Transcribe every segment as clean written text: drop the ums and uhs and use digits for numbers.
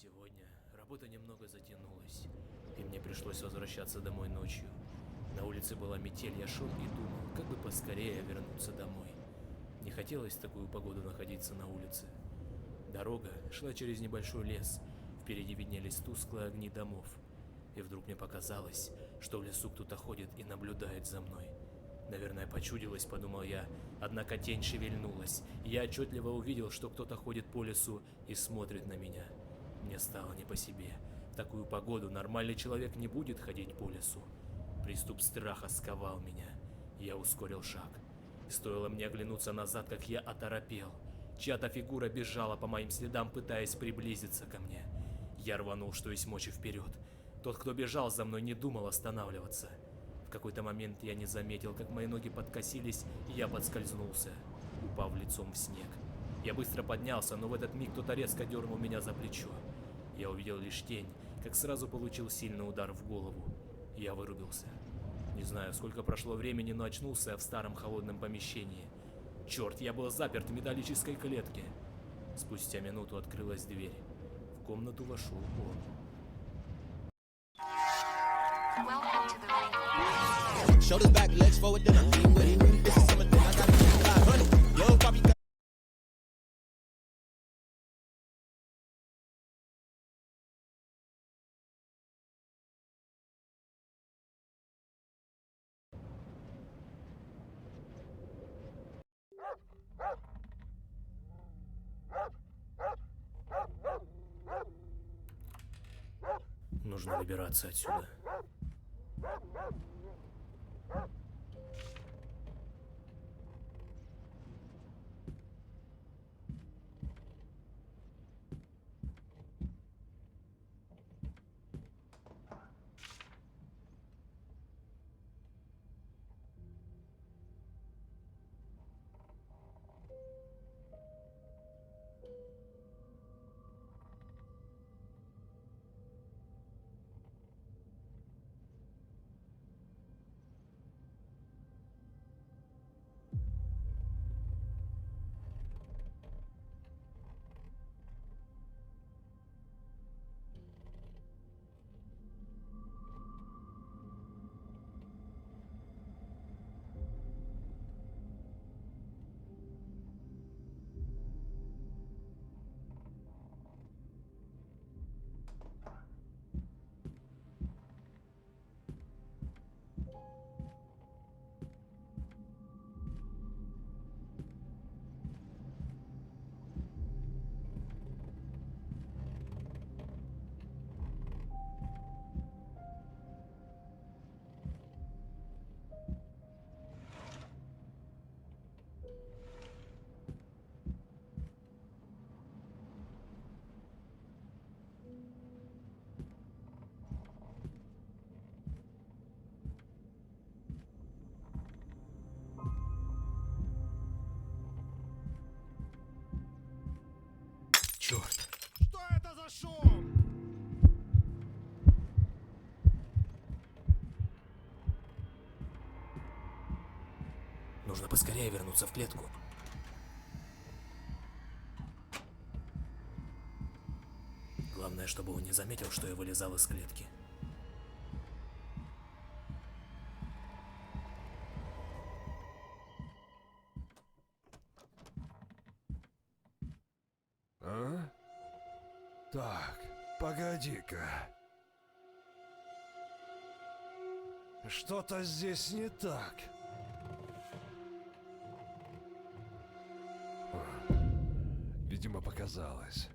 Сегодня работа немного затянулась, и мне пришлось возвращаться домой ночью. На улице была метель, я шел и думал, как бы поскорее вернуться домой. Не хотелось в такую погоду находиться на улице. Дорога шла через небольшой лес, впереди виднелись тусклые огни домов. И вдруг мне показалось, что в лесу кто-то ходит и наблюдает за мной. Наверное, почудилось, подумал я, однако тень шевельнулась, и я отчетливо увидел, что кто-то ходит по лесу и смотрит на меня. Мне стало не по себе. В такую погоду нормальный человек не будет ходить по лесу. Приступ страха сковал меня. Я ускорил шаг. Стоило мне оглянуться назад, как я оторопел. Чья-то фигура бежала по моим следам, пытаясь приблизиться ко мне. Я рванул, что есть мочи, вперед. Тот, кто бежал за мной, не думал останавливаться. В какой-то момент я не заметил, как мои ноги подкосились, и я подскользнулся, упав лицом в снег. Я быстро поднялся, но в этот миг кто-то резко дернул меня за плечо. Я увидел лишь тень, как сразу получил сильный удар в голову. Я вырубился. Не знаю, сколько прошло времени, но очнулся я в старом холодном помещении. Черт, я был заперт в металлической клетке. Спустя минуту открылась дверь. В комнату вошел он. Shoulders back, legs forward, then I lean with it. This is something I gotta keep 500. Yo, Bobby got... Нужно выбираться отсюда. Черт. Что это за шум? Нужно поскорее вернуться в клетку. Главное, чтобы он не заметил, что я вылезал из клетки. А? Так, погоди-ка. Что-то здесь не так. Видимо, показалось.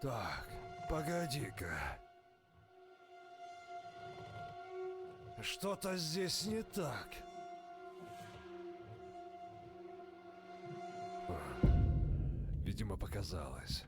Так, погоди-ка. Что-то здесь не так. Видимо, показалось.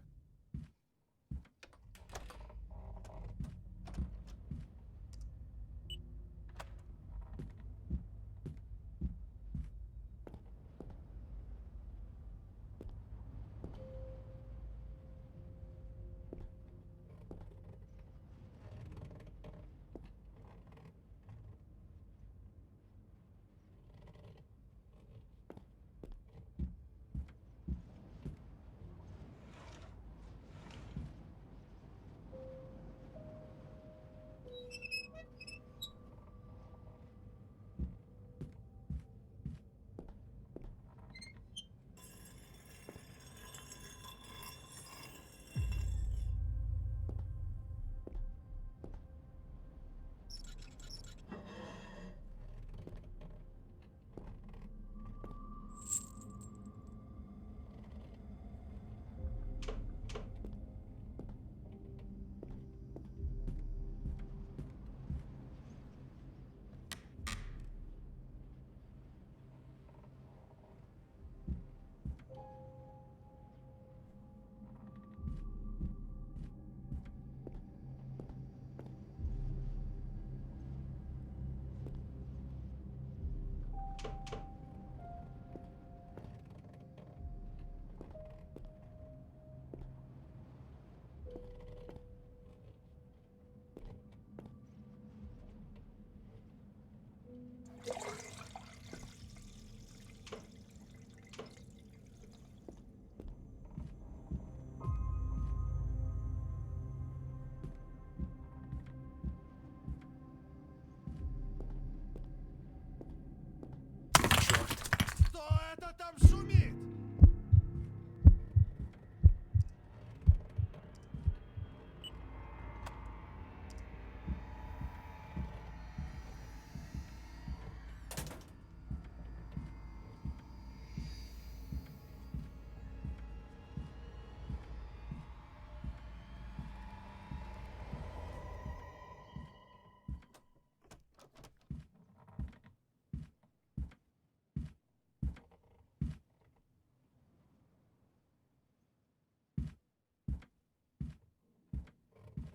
Кто это там шумит?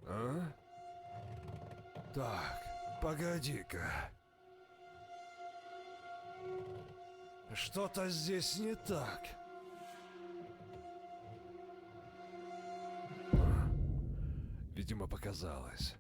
А? Так, погоди-ка. Что-то здесь не так. Видимо, показалось.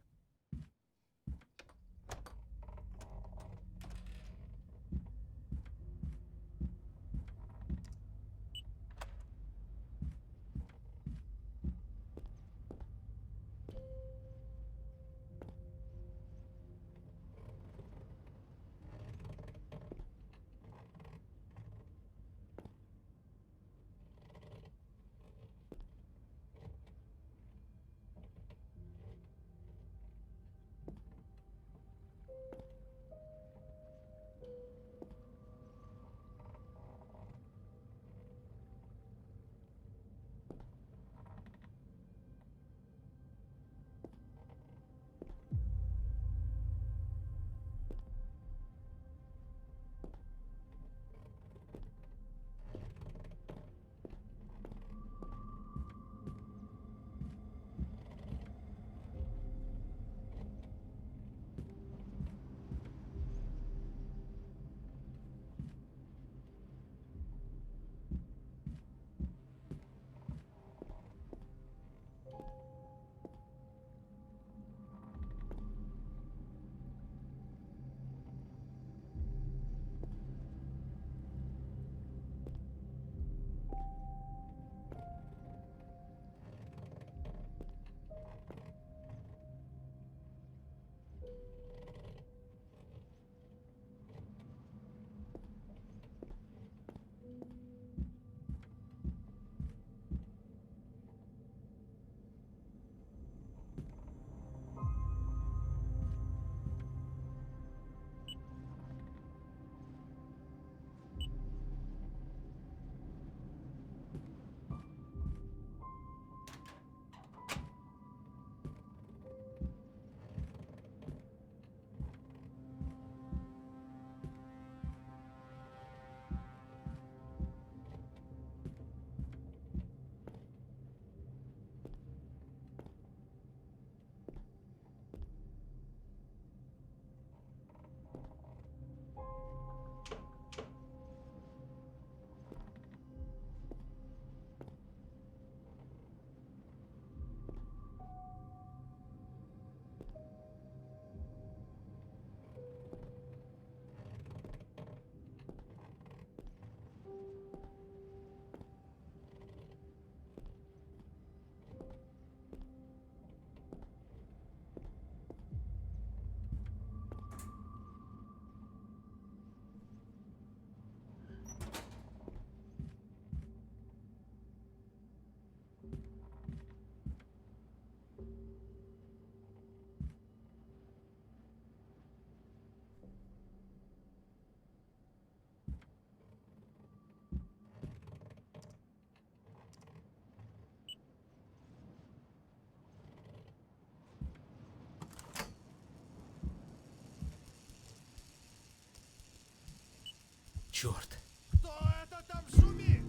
Черт. Кто это там шумит?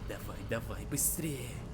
Давай, давай, быстрее.